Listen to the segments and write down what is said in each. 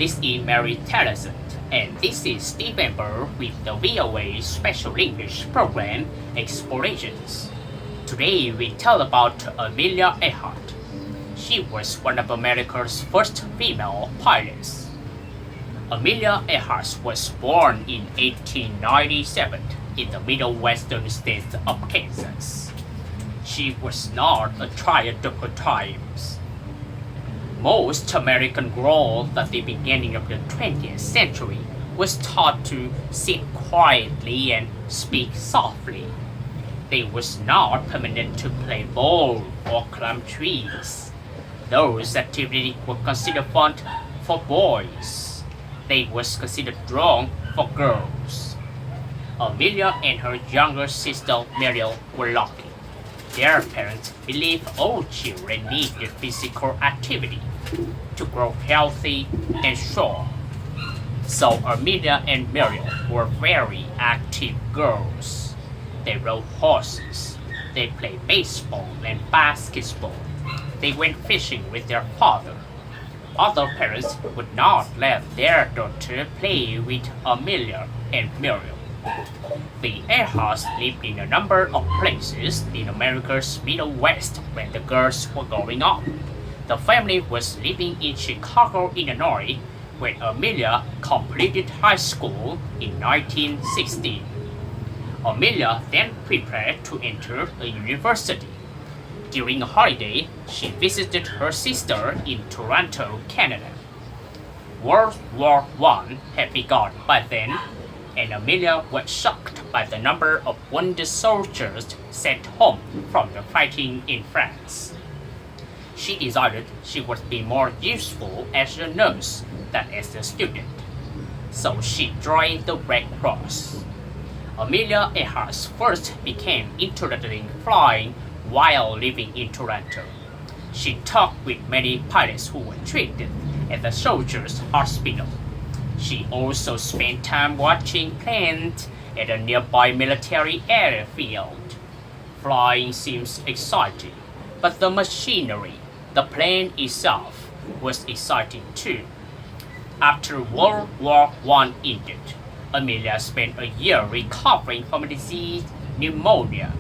This is Mary Tellison, and this is Stephen Burr with the VOA Special English Program Explorations. Today we tell about Amelia Earhart. She was one of America's first female pilots. Amelia Earhart was born in 1897 in the middle western states of Kansas. She was not a child of her times. Most American girls at the beginning of the 20th century was taught to sit quietly and speak softly. They was not permitted to play ball or climb trees. Those activities were considered fun for boys. They was considered wrong for girls. Amelia and her younger sister Muriel were lucky. Their parents believed all children needed physical activity to grow healthy and strong. So Amelia and Muriel were very active girls. They rode horses, they played baseball and basketball. They went fishing with their father. Other parents would not let their daughter play with Amelia and Muriel. The Earharts lived in a number of places in America's Middle West when the girls were growing up. The family was living in Chicago, Illinois, when Amelia completed high school in 1916. Amelia then prepared to enter a university. During a holiday, she visited her sister in Toronto, Canada. World War I had begun by then, and Amelia was shocked by the number of wounded soldiers sent home from the fighting in France. She decided she would be more useful as a nurse than as a student, so she joined the Red Cross. Amelia Earhart first became interested in flying while living in Toronto. She talked with many pilots who were treated at the soldiers' hospital. She also spent time watching planes at a nearby military airfield. Flying seems exciting, but the machinery, the plane itself, was exciting too. After World War I ended, Amelia spent a year recovering from a disease, pneumonia.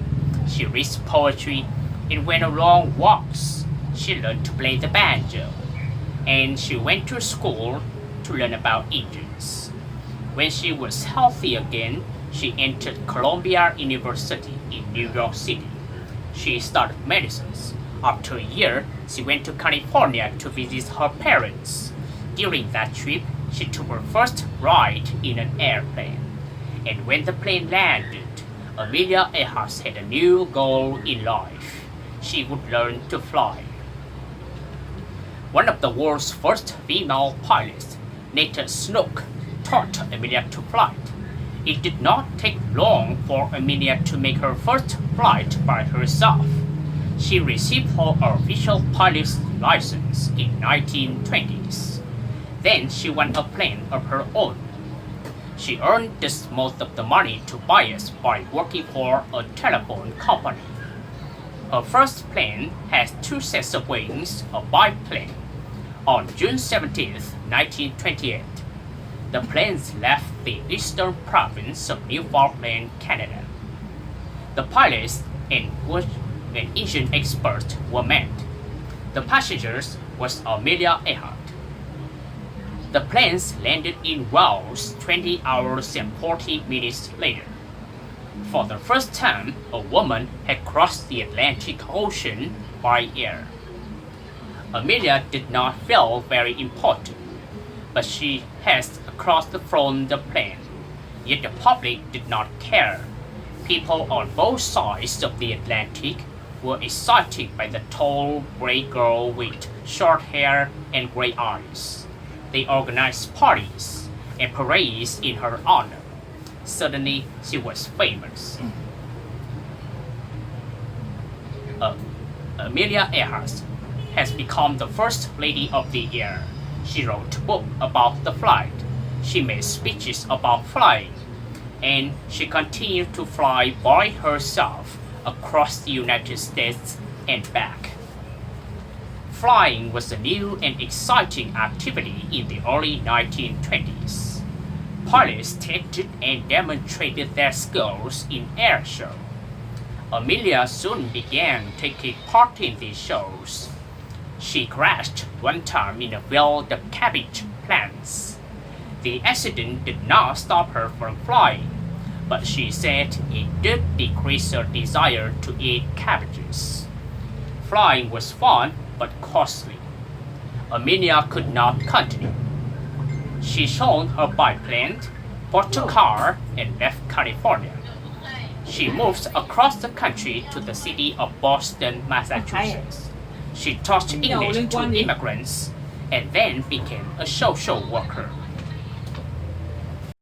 She read poetry and went on long walks. She learned to play the banjo, and she went to school to learn about engines. When she was healthy again, she entered Columbia University in New York City. She studied medicine. After a year, she went to California to visit her parents. During that trip, she took her first ride in an airplane. And when the plane landed, Amelia Earhart had a new goal in life. She would learn to fly. One of the world's first female pilots, Nita Snook, taught Amelia to fly. It did not take long for Amelia to make her first flight by herself. She received her official pilot's license in 1920s. Then she won a plane of her own. She earned most of the money to buy it by working for a telephone company. Her first plane has two sets of wings, a biplane. On June 17, 1928, the planes left the eastern province of Newfoundland, Canada. The pilots and engine experts were met. The passengers was Amelia Earhart. The planes landed in Wales 20 hours and 40 minutes later. For the first time, a woman had crossed the Atlantic Ocean by air. Amelia did not feel very important, but she passed across from the plane. Yet the public did not care. People on both sides of the Atlantic were excited by the tall, gray girl with short hair and gray eyes. They organized parties and parades in her honor. Suddenly, she was famous. Amelia Earhart has become the first lady of the year. She wrote books about the flight. She made speeches about flying, and she continued to fly by herself across the United States and back. Flying was a new and exciting activity in the early 1920s. Pilots tested and demonstrated their skills in air shows. Amelia soon began taking part in these shows. She crashed one time in a field of cabbage plants. The accident did not stop her from flying, but she said it did decrease her desire to eat cabbages. Flying was fun but costly. Amelia could not continue. She sold her biplane, bought a car, and left California. She moved across the country to the city of Boston, Massachusetts. She taught English to immigrants and then became a social worker.